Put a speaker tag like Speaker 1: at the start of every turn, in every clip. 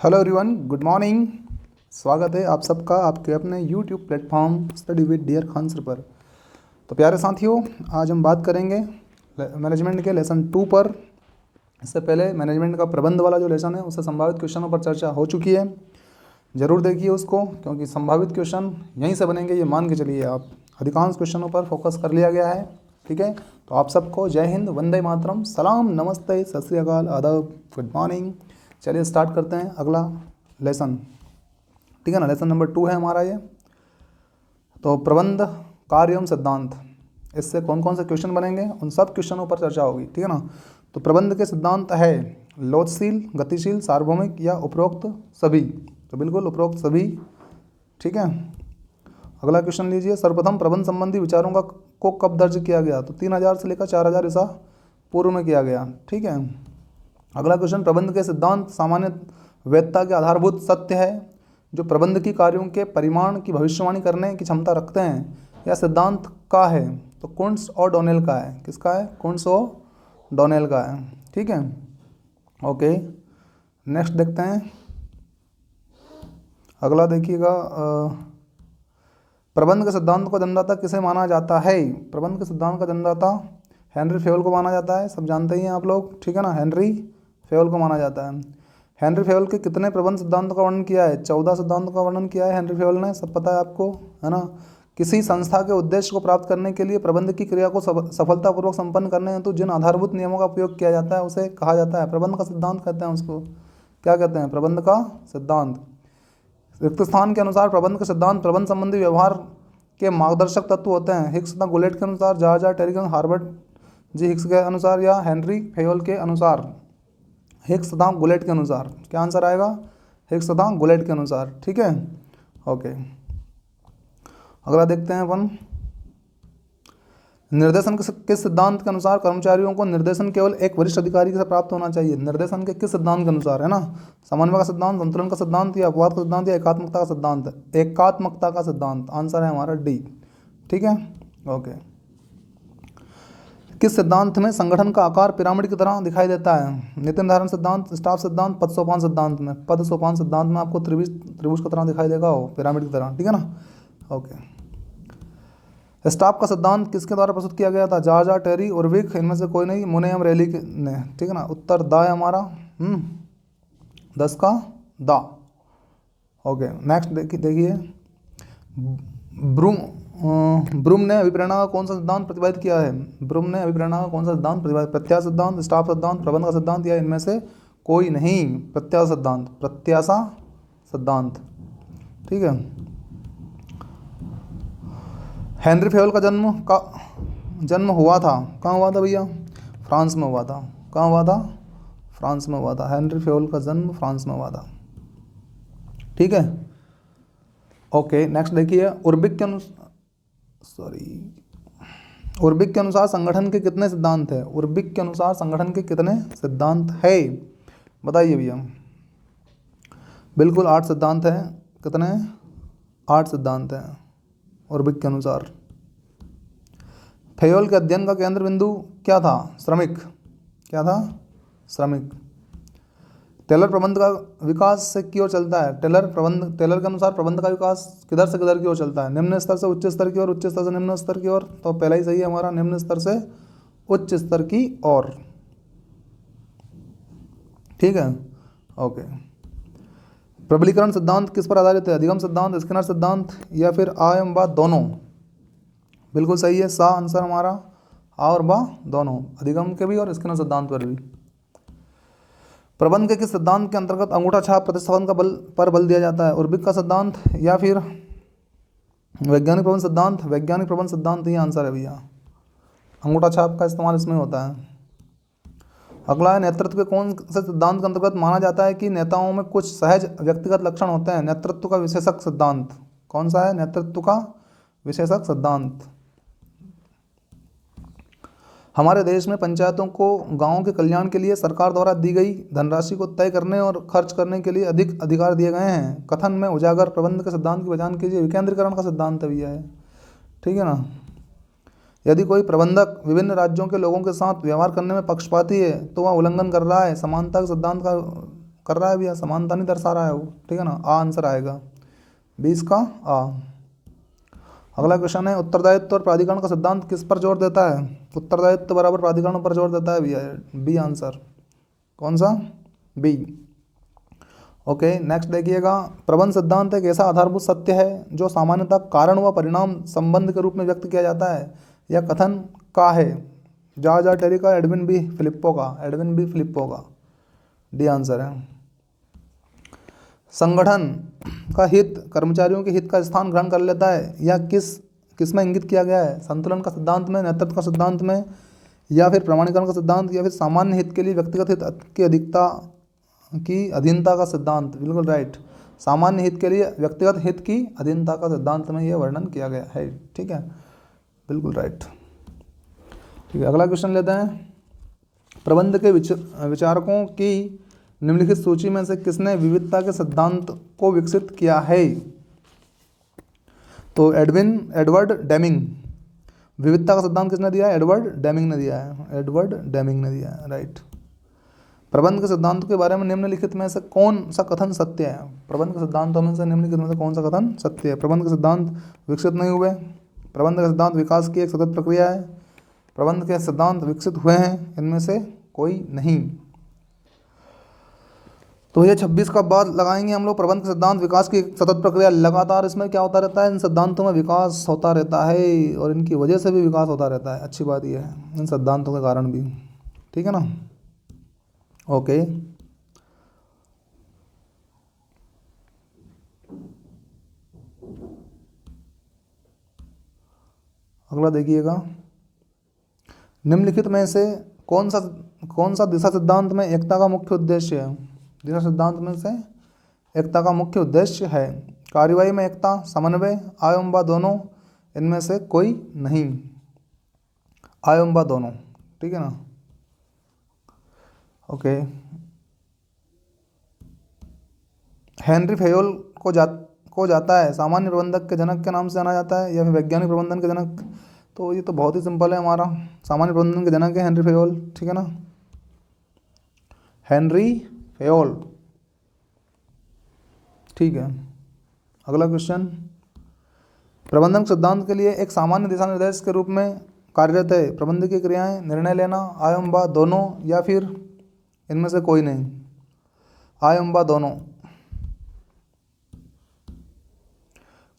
Speaker 1: Hello everyone, good morning. स्वागत है आप सबका आपके अपने YouTube platform study with dear Khan sir पर। तो प्यारे साथियों, आज हम बात करेंगे मैनेजमेंट के लेसन 2 पर। इससे पहले मैनेजमेंट का प्रबंध वाला जो लेसन है उससे संभावित क्वेश्चनों पर चर्चा हो चुकी है। ज़रूर देखिए उसको, क्योंकि संभावित क्वेश्चन यहीं से बनेंगे, ये मान के चलिए आप। अधिकांश क्वेश्चनों पर फोकस कर लिया गया है। ठीक है, तो आप सबको जय हिंद, वंदे मातरम, सलाम, नमस्ते, सत श्री अकाल, आदाब, गुड मॉर्निंग। चलिए स्टार्ट करते हैं अगला लेसन। ठीक है ना, लेसन नंबर 2 है हमारा ये। तो प्रबंध कार्य एवं सिद्धांत, इससे कौन कौन से क्वेश्चन बनेंगे उन सब क्वेश्चनों पर चर्चा होगी। ठीक है ना। तो प्रबंध के सिद्धांत है लोचशील, गतिशील, सार्वभौमिक या उपरोक्त सभी। तो बिल्कुल उपरोक्त सभी। ठीक है। अगला क्वेश्चन लीजिए, सर्वप्रथम प्रबंध संबंधी विचारों को कब दर्ज किया गया? तो 3000 से लेकर 4000 ईसा पूर्व में किया गया। ठीक है। अगला क्वेश्चन, प्रबंध के सिद्धांत सामान्य वैधता के आधारभूत सत्य है जो प्रबंध की कार्यों के परिमाण की भविष्यवाणी करने की क्षमता रखते हैं, या सिद्धांत का है? तो कुंट्स और डोनेल का है। किसका है? कुंट्स और डोनेल का है। ठीक है, ओके। नेक्स्ट देखते हैं, अगला देखिएगा, प्रबंध के सिद्धांत को जन्मदाता किसे माना जाता है? प्रबंध के सिद्धांत का जन्मदाता हेनरी फेवल को माना जाता है। सब जानते ही हैं आप लोग। ठीक है ना, हेनरी फेवल को माना जाता है। हेनरी फेवल के कितने प्रबंध सिद्धांतों का वर्णन किया है? 14 सिद्धांतों का वर्णन किया है हेनरी फेवल ने। सब पता है आपको, है ना। किसी संस्था के उद्देश्य को प्राप्त करने के लिए प्रबंध की क्रिया को सफलतापूर्वक संपन्न करने हेतु जिन आधारभूत नियमों का उपयोग किया जाता है उसे कहा जाता है प्रबंध का सिद्धांत। कहते हैं उसको, क्या कहते हैं? प्रबंध का सिद्धांत। रिक्त स्थान के अनुसार प्रबंध के सिद्धांत प्रबंध संबंधी व्यवहार के मार्गदर्शक तत्व होते हैं। हिक्स तथा गुलेट के अनुसार, जॉर्ज टेरिगन, हार्वर्ड जी हिक्स के अनुसार, या हेनरी फेवल के अनुसार? हिक्स तथा गुलेट के अनुसार। क्या आंसर आएगा? हिक्स तथा गुलेट के अनुसार। ठीक है, ओके। अगला देखते हैं अपन, निर्देशन के सिद्धांत के अनुसार कर्मचारियों को निर्देशन केवल एक वरिष्ठ अधिकारी से प्राप्त होना चाहिए। निर्देशन के किस सिद्धांत के अनुसार, है ना? समन्वय का सिद्धांत, संतुलन का सिद्धांत, या अपवाद का सिद्धांत, या एकात्मकता का सिद्धांत? एकात्मकता का सिद्धांत। आंसर है हमारा डी। ठीक है, ओके। किस सिद्धांत में संगठन का आकार पिरामिड की तरह दिखाई देता है? नीति निर्धारण सिद्धांत, स्टाफ सिद्धांत, पद सोपान सिद्धांत में? पद सोपान सिद्धांत में आपको त्रिभुज की तरह दिखाई देगा, हो पिरामिड की तरह। ठीक है ना, ओके। स्टाफ का सिद्धांत किसके द्वारा प्रस्तुत किया गया था? जॉर्ज टेरी, उर्विक, इनमें से कोई नहीं, मुनेयम रैली ने। ठीक है ना, उत्तर दा है हमारा। 10 का दा। ओके, नेक्स्ट देखिए, ब्रूम ने अभिप्रेरणा का कौन सा सिद्धांत प्रतिपादित किया है? ब्रूम ने अभिप्रेरणा का कौन सा सिद्धांत प्रतिपादित? प्रत्याशा सिद्धांत, स्टाफ सिद्धांत, प्रबंध का सिद्धांत, या इनमें से कोई नहीं? प्रत्याशा सिद्धांत। प्रत्याशा सिद्धांत। ठीक है। हेनरी फेवल का जन्म हुआ था, कहाँ हुआ था भैया? फ्रांस में हुआ था। कहाँ हुआ था? फ्रांस में हुआ था। हेनरी फेवल का जन्म फ्रांस में हुआ था। ठीक है, ओके। नेक्स्ट देखिए, उर्बिक के अनुसार संगठन के कितने सिद्धांत है? उर्बिक के अनुसार संगठन के कितने सिद्धांत है? बताइए भैया। बिल्कुल 8 सिद्धांत है। कितने? 8 सिद्धांत हैं उर्बिक के अनुसार। फेयोल के अध्ययन का केंद्र बिंदु क्या था? श्रमिक। क्या था? श्रमिक। टेलर प्रबंध का विकास से की ओर चलता है। टेलर के अनुसार प्रबंध का विकास किधर से किधर की ओर चलता है? निम्न स्तर से उच्च स्तर की ओर, उच्च स्तर से निम्न स्तर की ओर। तो पहला ही सही है हमारा, निम्न स्तर से उच्च स्तर की ओर। ठीक है, ओके। प्रबलीकरण सिद्धांत किस पर आधारित है? अधिगम सिद्धांत, स्किनर सिद्धांत, या फिर आ एवं बा दोनों? बिल्कुल सही है, सा आंसर हमारा। आ और बा दोनों, अधिगम के भी और स्किनर सिद्धांत पर भी। प्रबंध के किस सिद्धांत के अंतर्गत अंगूठा छाप प्रतिस्थापन का बल दिया जाता है? उर्बिक का सिद्धांत, या फिर वैज्ञानिक प्रबंध सिद्धांत? वैज्ञानिक प्रबंध सिद्धांत ही आंसर है भैया। अंगूठा छाप का इस्तेमाल इसमें होता है। अगला है, नेतृत्व के कौन से सिद्धांत के अंतर्गत माना जाता है कि नेताओं में कुछ सहज व्यक्तिगत लक्षण होते हैं? नेतृत्व का विशेषक सिद्धांत। कौन सा है? नेतृत्व का विशेषक सिद्धांत। हमारे देश में पंचायतों को गांवों के कल्याण के लिए सरकार द्वारा दी गई धनराशि को तय करने और खर्च करने के लिए अधिक अधिकार दिए गए हैं। कथन में उजागर प्रबंध के सिद्धांत की पहचान कीजिए। विकेंद्रीकरण का सिद्धांत भैया है। ठीक है ना। यदि कोई प्रबंधक विभिन्न राज्यों के लोगों के साथ व्यवहार करने में पक्षपाती है तो वह उल्लंघन कर रहा है समानता के सिद्धांत का, कर रहा है भैया, समानता नहीं दर्शा रहा है वो, ठीक है ना। आ आंसर आएगा 20 का आ। अगला क्वेश्चन है, उत्तरदायित्व और प्राधिकरण का सिद्धांत किस पर जोर देता है? उत्तरदायित्व बराबर प्राधिकरण पर जोर देता है भैया, बी आंसर। कौन सा? बी। ओके, नेक्स्ट देखिएगा, प्रबंध सिद्धांत एक ऐसा आधारभूत सत्य है जो सामान्यतः कारण व परिणाम संबंध के रूप में व्यक्त किया जाता है। यह कथन का है? जॉर्ज टेरी का, एडविन बी फिलिप्पो का? एडविन बी फिलिप्पो का, डी आंसर है। संगठन का हित कर्मचारियों के हित का स्थान ग्रहण कर लेता है, या किस में इंगित किया गया है? संतुलन का सिद्धांत में, नेतृत्व का सिद्धांत में, या फिर प्रमाणीकरण का सिद्धांत, या फिर सामान्य हित के लिए व्यक्तिगत हित की अधिकता की अधीनता का सिद्धांत? बिल्कुल राइट, सामान्य हित के लिए व्यक्तिगत हित की अधीनता का सिद्धांत में यह वर्णन किया गया है, ठीक है, बिल्कुल राइट। ठीक है, अगला क्वेश्चन लेते हैं, प्रबंध के विचारकों की निम्नलिखित सूची में से किसने विविधता के सिद्धांत को विकसित किया है? तो एडवर्ड डेमिंग। विविधता का सिद्धांत किसने दिया है? एडवर्ड डेमिंग ने दिया है, एडवर्ड डेमिंग ने दिया है, राइट। प्रबंध के सिद्धांतों के बारे में निम्नलिखित में से कौन सा कथन सत्य है? प्रबंध के सिद्धांतों में से निम्नलिखित में से कौन सा कथन सत्य है? प्रबंध के सिद्धांत विकसित नहीं हुए, प्रबंध के सिद्धांत विकास की एक सतत प्रक्रिया है, प्रबंध के सिद्धांत विकसित हुए हैं, इनमें से कोई नहीं। तो ये 26 का बाद लगाएंगे हम लोग। प्रबंध के सिद्धांत विकास की एक सतत प्रक्रिया, लगातार इसमें क्या होता रहता है? इन सिद्धांतों में विकास होता रहता है और इनकी वजह से भी विकास होता रहता है। अच्छी बात यह है, इन सिद्धांतों के कारण भी, ठीक है ना। ओके, अगला देखिएगा, निम्नलिखित में से कौन सा दिशा सिद्धांत में एकता का मुख्य उद्देश्य है? दिशा सिद्धांत में से एकता का मुख्य उद्देश्य है? कार्यवाही में एकता, समन्वय, आय व दोनों, इनमें से कोई नहीं। आय व दोनों, ठीक है ना। ओके, हेनरी फेयोल को जाता है सामान्य प्रबंधक के जनक के नाम से जाना जाता है, या फिर वैज्ञानिक प्रबंधन के जनक? तो ये तो बहुत ही सिंपल है हमारा, सामान्य प्रबंधन के जनक है हेनरी फेयोल, ठीक है ना, हेनरी फेयोल, ठीक है। अगला क्वेश्चन, प्रबंधन सिद्धांत के लिए एक सामान्य दिशा निर्देश के रूप में कार्यरत है। प्रबंधकीय क्रियाएं, निर्णय लेना, आय व दोनों, या फिर इनमें से कोई नहीं? आय व दोनों।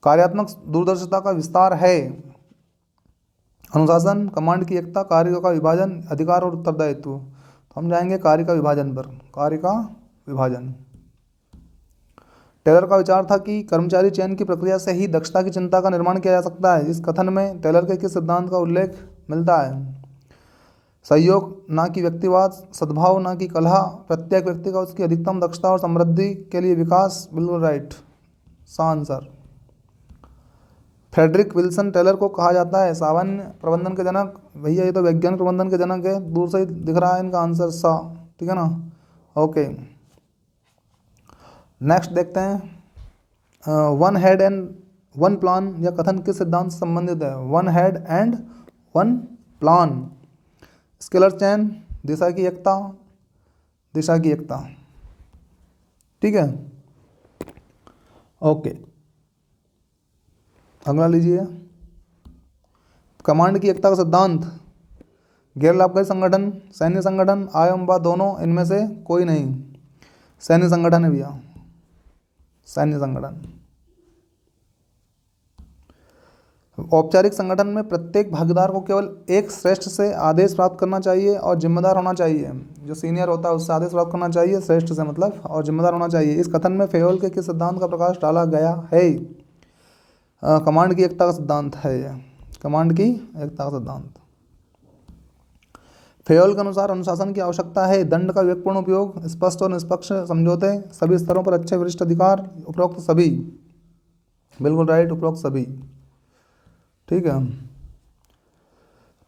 Speaker 1: कार्यात्मक दूरदर्शिता का विस्तार है, अनुशासन, कमांड की एकता, कार्य का विभाजन, अधिकार और उत्तरदायित्व। तो हम जाएंगे कार्य का विभाजन पर, कार्य का विभाजन। टेलर का विचार था कि कर्मचारी चयन की प्रक्रिया से ही दक्षता की चिंता का निर्माण किया जा सकता है। इस कथन में टेलर के किस सिद्धांत का उल्लेख मिलता है? सहयोग ना कि व्यक्तिवाद, सद्भाव ना कि कलह, प्रत्येक व्यक्ति का उसकी अधिकतम दक्षता और समृद्धि के लिए विकास? बिल्कुल राइट, सा आंसर। फ्रेडरिक विल्सन टेलर को कहा जाता है सामान्य प्रबंधन के जनक। भैया ये तो वैज्ञानिक प्रबंधन के जनक है, दूर से ही दिख रहा है इनका आंसर सा, ठीक है ना। ओके, नेक्स्ट देखते हैं, one head and one plan, यह कथन किस सिद्धांत से संबंधित है? One head and one plan, scalar chain, दिशा की एकता, दिशा की एकता, ठीक है। ओके, अगला लीजिए, कमांड की एकता का सिद्धांत, गैर लाभकारी संगठन, सैन्य संगठन, आय व दोनों, इनमें से कोई नहीं? सैन्य संगठन है भैया, सैन्य संगठन। औपचारिक संगठन में प्रत्येक भागीदार को केवल एक श्रेष्ठ से आदेश प्राप्त करना चाहिए और जिम्मेदार होना चाहिए। जो सीनियर होता है उससे आदेश प्राप्त करना चाहिए, श्रेष्ठ से मतलब, और जिम्मेदार होना चाहिए। इस कथन में फेयोल के किस सिद्धांत का प्रकाश डाला गया है? कमांड की एकता का सिद्धांत है यह, कमांड की एकता का सिद्धांत। फेयोल के अनुसार अनुशासन की आवश्यकता है, दंड का विवेकपूर्ण उपयोग, स्पष्ट और निष्पक्ष समझौते, सभी स्तरों पर अच्छे वरिष्ठ अधिकार, उपरोक्त सभी? बिल्कुल राइट, उपरोक्त सभी, ठीक है।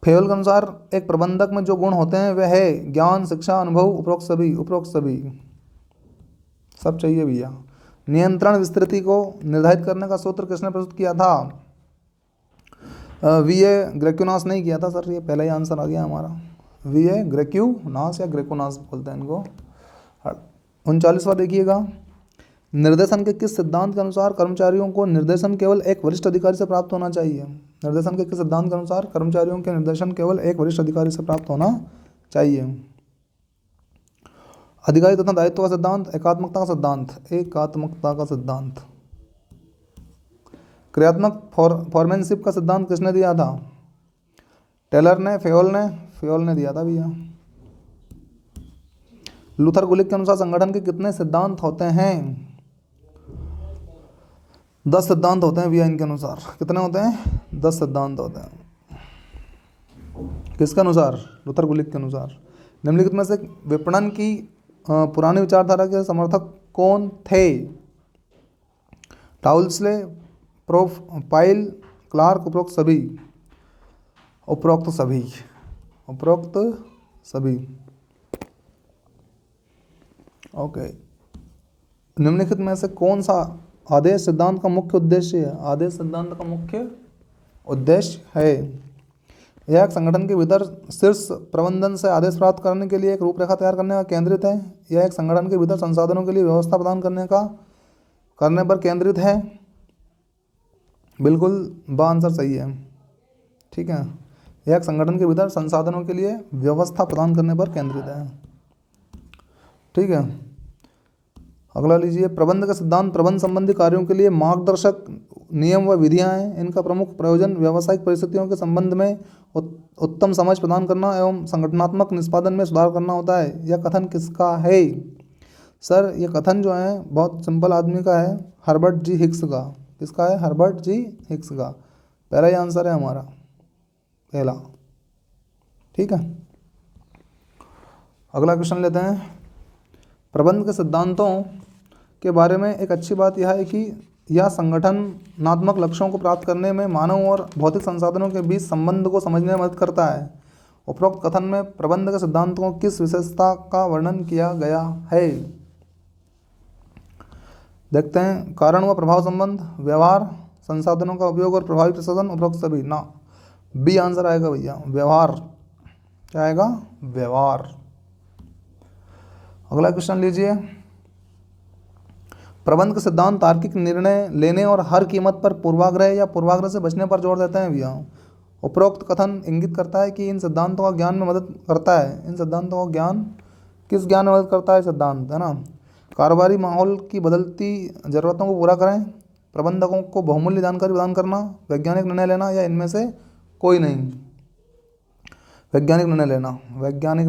Speaker 1: फेयोल के अनुसार एक प्रबंधक में जो गुण होते हैं वह है ज्ञान, शिक्षा, अनुभव, उपरोक्त सभी? उपरोक्त सभी, सब चाहिए भैया। नियंत्रण विस्तृति को निर्धारित करने का सूत्र किसने प्रस्तुत किया था? वी.ए. ग्रेक्यूनास नहीं किया था सर, ये पहला ही आंसर आ गया हमारा। वी.ए. ग्रेक्यूनास या ग्रेकोनास बोलते हैं इनको, 39वां देखिएगा, निर्देशन के किस सिद्धांत के अनुसार कर्मचारियों को निर्देशन केवल एक वरिष्ठ अधिकारी से प्राप्त होना चाहिए? निर्देशन के किस सिद्धांत के अनुसार कर्मचारियों के निर्देशन केवल एक वरिष्ठ अधिकारी से प्राप्त होना चाहिए? अधिकारी तथा दायित्व का सिद्धांत, एकात्मकता का सिद्धांत, एकात्मकता का सिद्धांत। क्रियात्मक फॉरमैनशिप का सिद्धांत किसने दिया था? टेलर ने, फेयोल ने दिया था भैया। लूथर गुलिक के अनुसार संगठन के कितने सिद्धांत होते हैं? 10 सिद्धांत होते हैं भैया इनके अनुसार। कितने होते हैं? 10 सिद्धांत होते हैं। किसके अनुसार? लूथर गुलिक के अनुसार। निम्नलिखित में से विपणन की पुरानी विचारधारा के समर्थक कौन थे? टाउल्सले, पाइल, क्लार्क, उपरोक्त सभी। ओके। निम्नलिखित में से कौन सा आदेश सिद्धांत का मुख्य उद्देश्य है? आदेश सिद्धांत का मुख्य उद्देश्य है, यह एक संगठन के भीतर शीर्ष प्रबंधन से आदेश प्राप्त करने के लिए एक रूपरेखा तैयार करने का केंद्रित है। यह एक संगठन के भीतर संसाधनों के लिए व्यवस्था प्रदान करने पर केंद्रित है। बिल्कुल आंसर सही है। ठीक है, यह एक संगठन के भीतर संसाधनों के लिए व्यवस्था प्रदान करने पर केंद्रित है। ठीक है, अगला लीजिए, प्रबंध का सिद्धांत प्रबंध संबंधी कार्यों के लिए मार्गदर्शक नियम व विधियां हैं। इनका प्रमुख प्रयोजन व्यावसायिक परिस्थितियों के संबंध में उत्तम समझ प्रदान करना एवं संगठनात्मक निष्पादन में सुधार करना होता है। यह कथन किसका है? सर यह कथन जो है बहुत सिंपल आदमी का है, हर्बर्ट जी हिक्स का। किसका है? हर्बर्ट जी हिक्स का। पहला ही आंसर है हमारा, पहला। ठीक है, अगला क्वेश्चन लेते हैं। प्रबंध के सिद्धांतों के बारे में एक अच्छी बात यह है कि यह संगठनात्मक लक्ष्यों को प्राप्त करने में मानव और भौतिक संसाधनों के बीच संबंध को समझने में मदद करता है। उपरोक्त कथन में प्रबंध के सिद्धांतों को किस विशेषता का वर्णन किया गया है? देखते हैं, कारण व प्रभाव संबंध, व्यवहार, संसाधनों का उपयोग और प्रभावी प्रशासन, उपरोक्त सभी। ना, बी आंसर आएगा भैया, व्यवहार। क्या आएगा? व्यवहार। अगला क्वेश्चन लीजिए, प्रबंध के सिद्धांत तार्किक निर्णय लेने और हर कीमत पर पूर्वाग्रह या पूर्वाग्रह से बचने पर जोर देते हैं भैया। उपरोक्त कथन इंगित करता है कि इन सिद्धांतों का ज्ञान में मदद करता है। इन सिद्धांतों का ज्ञान किस ज्ञान में मदद करता है? सिद्धांत, है ना। कारोबारी माहौल की बदलती ज़रूरतों को पूरा करें, प्रबंधकों को बहुमूल्य जानकारी प्रदान करना, वैज्ञानिक निर्णय लेना, या इनमें से कोई नहीं? वैज्ञानिक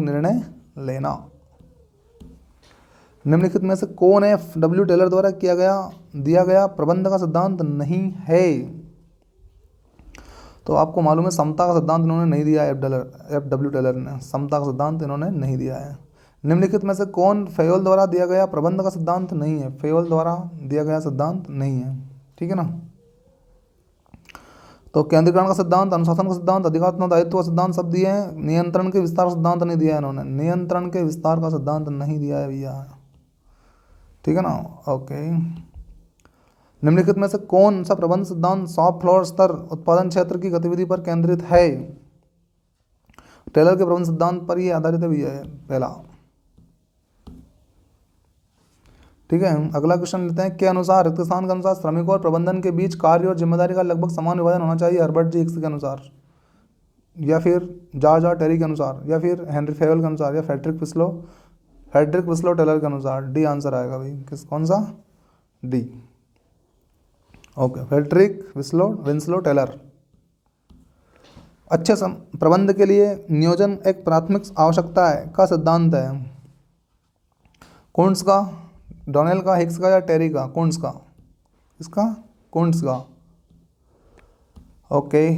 Speaker 1: निर्णय लेना। निम्नलिखित में से कौन F.W. टेलर द्वारा दिया गया प्रबंध का सिद्धांत नहीं है? तो आपको मालूम है समता का सिद्धांत इन्होंने नहीं दिया है। F.W. टेलर ने समता का सिद्धांत इन्होंने नहीं दिया है। निम्नलिखित में से कौन फेयोल द्वारा दिया गया प्रबंध का सिद्धांत नहीं है? फेयोल द्वारा दिया गया सिद्धांत नहीं है। ठीक है ना। तो केंद्रीकरण का सिद्धांत, अनुशासन का सिद्धांत, अधिकार तथा दायित्व का सिद्धांत सब दिए हैं। नियंत्रण के विस्तार का सिद्धांत नहीं दिया है इन्होंने। नियंत्रण के विस्तार का सिद्धांत नहीं दिया है भैया। ठीक है ना। ओके, निम्नलिखित में से कौन सा प्रबंध सिद्धांत शॉप फ्लोर स्तर उत्पादन क्षेत्र की गतिविधि पर केंद्रित है? टेलर के प्रबंध सिद्धांत पर ये आधारित है भैया, पहला। ठीक है, अगला क्वेश्चन लेते हैं। के अनुसार, रिक्त स्थान के अनुसार श्रमिकों और प्रबंधन के बीच कार्य और जिम्मेदारी का लगभग समान विभाजन होना चाहिए? हर्बर्ट जी हिक्स के अनुसार, या फिर जॉर्ज आर टेरी के अनुसार, या फिर हेनरी फेयोल के अनुसार, या फ्रेडरिक विस्लो टेलर के अनुसार? डी आंसर आएगा भाई। कौन सा? D. Okay, Frederick Winslow Taylor. अच्छे प्रबंध के लिए नियोजन एक प्राथमिक आवश्यकता है का सिद्धांत है? कुंट्स का, डोनेल का, हिक्स का, या टेरी का? कुंट्स का। इसका कुंट्स का। ओके,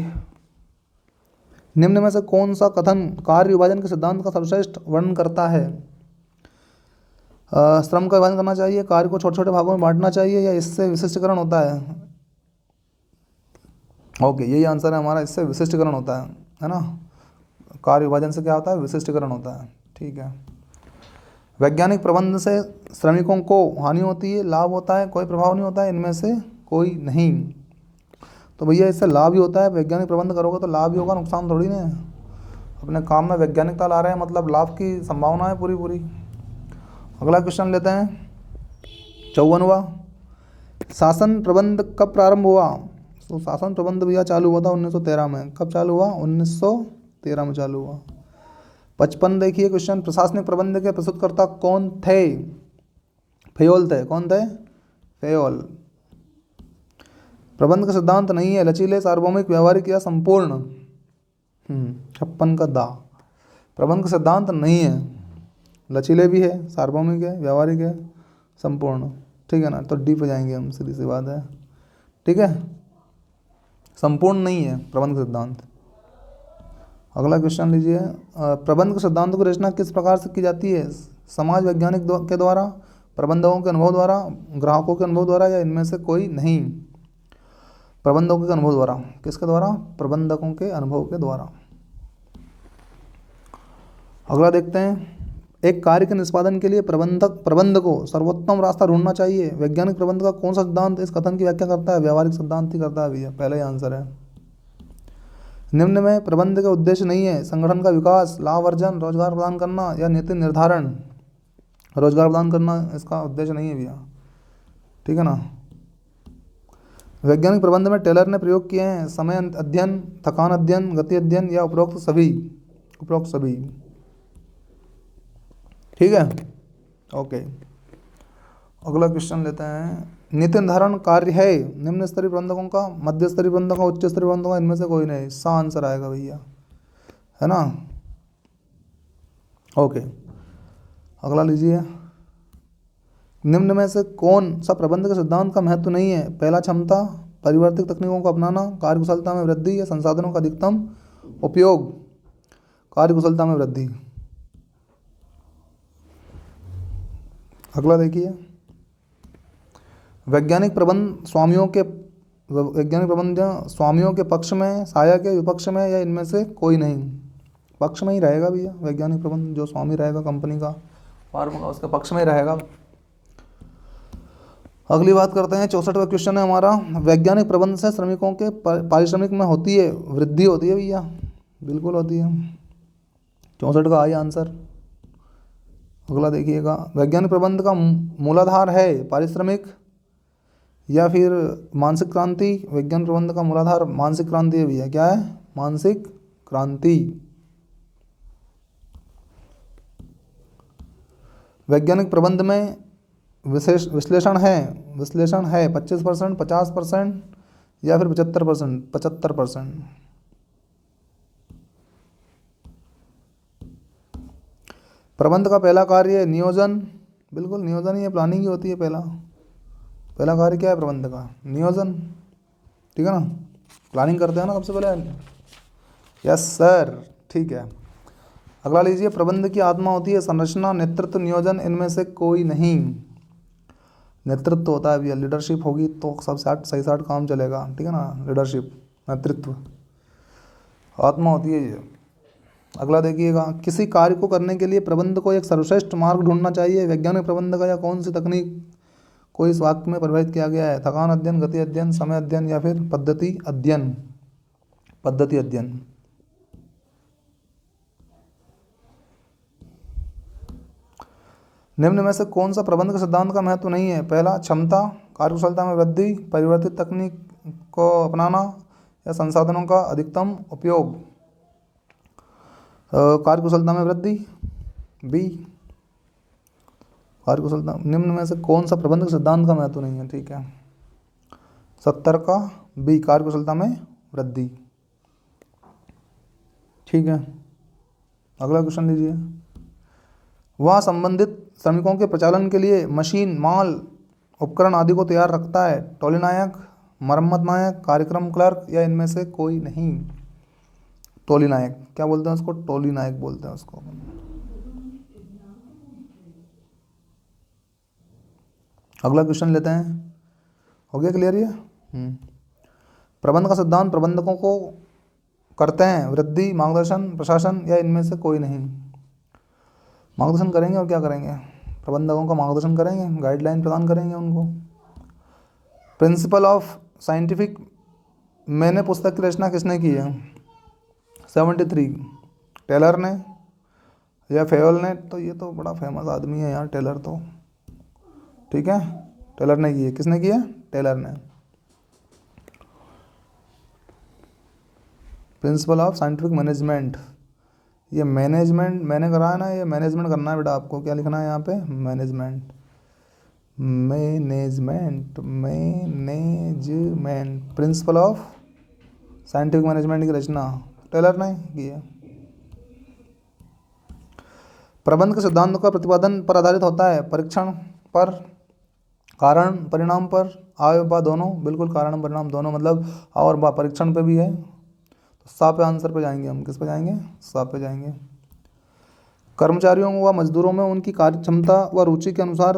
Speaker 1: निम्न में से कौन सा कथन कार्य विभाजन के सिद्धांत का सर्वश्रेष्ठ वर्णन करता है? श्रम का विभाजन करना चाहिए, कार्य को छोटे छोटे भागों में बांटना चाहिए, या इससे विशिष्टीकरण होता है? ओके, यही आंसर है हमारा, इससे विशिष्टीकरण होता है ना। कार्य विभाजन से क्या होता है? विशिष्टीकरण होता है। ठीक है, वैज्ञानिक प्रबंध से श्रमिकों को हानि होती है, लाभ होता है? कोई प्रभाव नहीं होता है, इनमें से कोई नहीं। तो भैया इससे लाभ ही होता है। वैज्ञानिक प्रबंध करोगे तो लाभ ही होगा, नुकसान थोड़ी ना है। अपने काम में वैज्ञानिकता ला रहे हैं मतलब लाभ की संभावना है पूरी। अगला क्वेश्चन लेते हैं 54वां। शासन प्रबंध कब प्रारंभ हुआ? तो शासन प्रबंध भैया चालू हुआ था 1913 में। कब चालू हुआ? 1913 में चालू हुआ। 55 देखिए क्वेश्चन, प्रशासनिक प्रबंध के प्रस्तुतकर्ता कौन थे? फेयोल थे। कौन थे? फेयोल। प्रबंध का सिद्धांत नहीं है लचीले, सार्वभौमिक, व्यवहारिक या संपूर्ण। 56 का दा। प्रबंध का सिद्धांत नहीं है, लचीले भी है, सार्वभौमिक है, व्यवहारिक है, संपूर्ण। ठीक है ना, तो डी पे जाएंगे हम, सीधी सी बात है। ठीक है, संपूर्ण नहीं है प्रबंध का सिद्धांत। अगला क्वेश्चन लीजिए, प्रबंध के सिद्धांत की रचना किस प्रकार से की जाती है? समाज वैज्ञानिक के द्वारा, प्रबंधकों के अनुभव द्वारा, ग्राहकों के अनुभव द्वारा, या इनमें से कोई नहीं? प्रबंधकों के अनुभव द्वारा। किसके द्वारा? प्रबंधकों के अनुभव के द्वारा। अगला देखते हैं, एक कार्य के निष्पादन के लिए प्रबंध को सर्वोत्तम रास्ता ढूंढना चाहिए। वैज्ञानिक प्रबंध का कौन सा सिद्धांत इस कथन की व्याख्या करता है? व्यवहारिक सिद्धांत ही करता है भैया, पहला ही आंसर है। निम्न में प्रबंध का उद्देश्य नहीं है संगठन का विकास, लाभ अर्जन, रोजगार प्रदान करना या नीति निर्धारण। रोजगार प्रदान करना इसका उद्देश्य नहीं है भैया। ठीक है ना। वैज्ञानिक प्रबंध में टेलर ने प्रयोग किए हैं समय अध्ययन, थकान अध्ययन, गति अध्ययन या उपरोक्त सभी। उपरोक्त सभी। ठीक है, ओके। अगला क्वेश्चन लेते हैं, नीति निर्धारण कार्य है निम्न स्तरीय प्रबंधकों का, मध्य स्तरीय प्रबंधकों का, उच्च स्तरीय प्रबंधकों का, इनमें से कोई नहीं। सा आंसर आएगा भैया, है ना। ओके, अगला लीजिए, निम्न में से कौन सा प्रबंध के सिद्धांत का महत्व नहीं है? पहला, क्षमता, परिवर्तित तकनीकों को अपनाना, कार्यकुशलता में वृद्धि या संसाधनों का अधिकतम उपयोग। कार्यकुशलता में वृद्धि। अगला देखिए, वैज्ञानिक प्रबंध स्वामियों के पक्ष में, सहायक के विपक्ष में, या इनमें से कोई नहीं? पक्ष में ही रहेगा भैया वैज्ञानिक प्रबंध। जो स्वामी रहेगा कंपनी का, फार्म का, उसके पक्ष में ही रहेगा। अगली बात करते हैं, 64वां क्वेश्चन है हमारा, वैज्ञानिक प्रबंध से श्रमिकों के पारिश्रमिक में होती है वृद्धि? होती है भैया, बिल्कुल होती है। 64 का आई आंसर। अगला देखिएगा, वैज्ञानिक प्रबंध का मूलाधार है पारिश्रमिक या फिर मानसिक क्रांति? वैज्ञानिक प्रबंध का मूलाधार मानसिक क्रांति है भैया। क्या है? मानसिक क्रांति। वैज्ञानिक प्रबंध में विश्लेषण है 25%, 50% या फिर 75%? 75%। प्रबंध का पहला कार्य नियोजन। बिल्कुल नियोजन ही है, प्लानिंग ही होती है। पहला कार्य क्या है प्रबंध का? नियोजन। ठीक है ना, प्लानिंग करते हैं ना सबसे पहले। यस सर, ठीक है। अगला लीजिए, प्रबंध की आत्मा होती है संरचना, नेतृत्व, नियोजन, इनमें से कोई नहीं? नेतृत्व होता है भैया, लीडरशिप होगी तो सब सही साठ काम चलेगा। ठीक है ना, लीडरशिप, नेतृत्व, आत्मा होती है ये। अगला देखिएगा, किसी कार्य को करने के लिए प्रबंध को एक सर्वश्रेष्ठ मार्ग ढूंढना चाहिए। वैज्ञानिक प्रबंध का या कौन सी तकनीक को इस वाक्य में परिभाषित किया गया है? थकान अध्ययन, गति अध्ययन, समय अध्ययन या फिर पद्धति अध्ययन? पद्धति अध्ययन। निम्न में से कौन सा प्रबंध के सिद्धांत का महत्व नहीं है? पहला, क्षमता, कार्यकुशलता में वृद्धि, परिवर्तित तकनीक को अपनाना या संसाधनों का अधिकतम उपयोग। कार्यकुशलता में वृद्धि, बी। कार्यकुशलता। निम्न में से कौन सा प्रबंध के सिद्धांत का महत्व नहीं है? ठीक है, 70 का बी, कार्यकुशलता में वृद्धि। ठीक है, अगला क्वेश्चन लीजिए, वह संबंधित श्रमिकों के प्रचालन के लिए मशीन, माल, उपकरण आदि को तैयार रखता है। टोली नायक, मरम्मत नायक, कार्यक्रम क्लर्क, या इनमें से कोई नहीं? टोली नायक। क्या बोलते हैं उसको? टोली नायक बोलते हैं उसको। अगला क्वेश्चन लेते हैं, हो गया क्लियर ये? प्रबंध का सिद्धांत प्रबंधकों को करते हैं वृद्धि, मार्गदर्शन, प्रशासन, या इनमें से कोई नहीं? मार्गदर्शन करेंगे और क्या करेंगे? प्रबंधकों का मार्गदर्शन करेंगे, गाइडलाइन प्रदान करेंगे उनको। प्रिंसिपल ऑफ साइंटिफिक मैंने पुस्तक की रचना किसने की है? 73 टेलर ने या फेवल ने, तो ये तो बड़ा फेमस आदमी है यार, टेलर तो, ठीक है, टेलर ने की है। किसने की है? टेलर ने। प्रिंसिपल ऑफ साइंटिफिक मैनेजमेंट, ये मैनेजमेंट मैंने करा है ना, ये मैनेजमेंट करना है बेटा आपको। क्या लिखना है यहाँ पे? Management, management, management. Principle of scientific management की रचना टेलर ने की है। प्रबंध के सिद्धांतों का प्रतिपादन पर आधारित होता है, परीक्षण पर, कारण परिणाम पर, आ व बा दोनों। बिल्कुल, कारण परिणाम दोनों, मतलब आ और बा परीक्षण पे भी है। तो सा पे आंसर पे जाएंगे हम। किस पे जाएंगे? सा पे जाएंगे। कर्मचारियों व मजदूरों में उनकी कार्य क्षमता व रुचि के अनुसार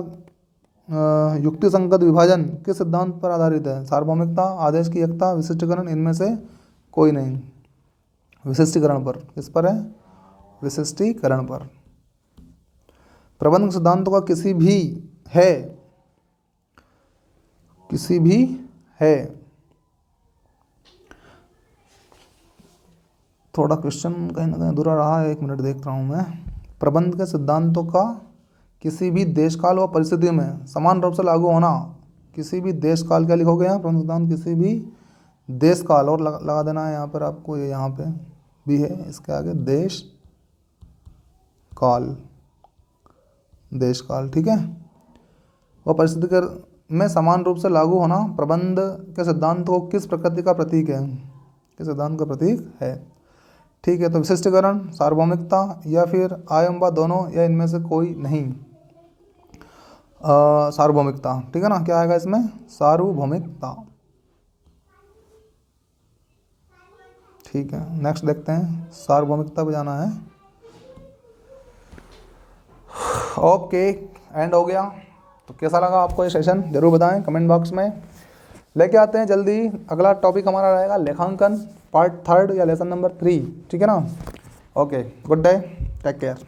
Speaker 1: युक्ति संगत विभाजन किस सिद्धांत पर आधारित है? सार्वभौमिकता, आदेश की एकता, विशिष्टीकरण, इनमें से कोई नहीं। विशिष्टीकरण पर। किस पर है? विशिष्टीकरण पर। प्रबंध सिद्धांतों का किसी भी है, किसी भी है, थोड़ा क्वेश्चन कहीं ना कहीं अधूरा रहा है, 1 मिनट देख रहा हूँ मैं। प्रबंध के सिद्धांतों का किसी भी देश काल व परिस्थिति में समान रूप से लागू होना। किसी भी देश काल, क्या लिखोगे यहाँ? प्रबंध सिद्धांत किसी भी देश काल, और लगा देना है यहाँ पर आपको, ये यहाँ पे भी है, इसके आगे देश काल, देश काल, ठीक है। वह परिस्थिति के में समान रूप से लागू होना प्रबंध के सिद्धांत को किस प्रकृति का प्रतीक है? किस सिद्धांत का प्रतीक है? ठीक है, तो विशिष्टीकरण, सार्वभौमिकता, या फिर आ एवं बा दोनों, या इनमें से कोई नहीं। सार्वभौमिकता, ठीक है ना। क्या आएगा इसमें? सार्वभौमिकता। ठीक है, नेक्स्ट देखते हैं, सार्वभौमिकता पे जाना है। ओके, एंड हो गया। तो कैसा लगा आपको ये सेशन? जरूर बताएं कमेंट बॉक्स में। लेके आते हैं जल्दी, अगला टॉपिक हमारा रहेगा लेखांकन पार्ट 3 या लेसन नंबर 3, ठीक है ना। Okay, good day, take care.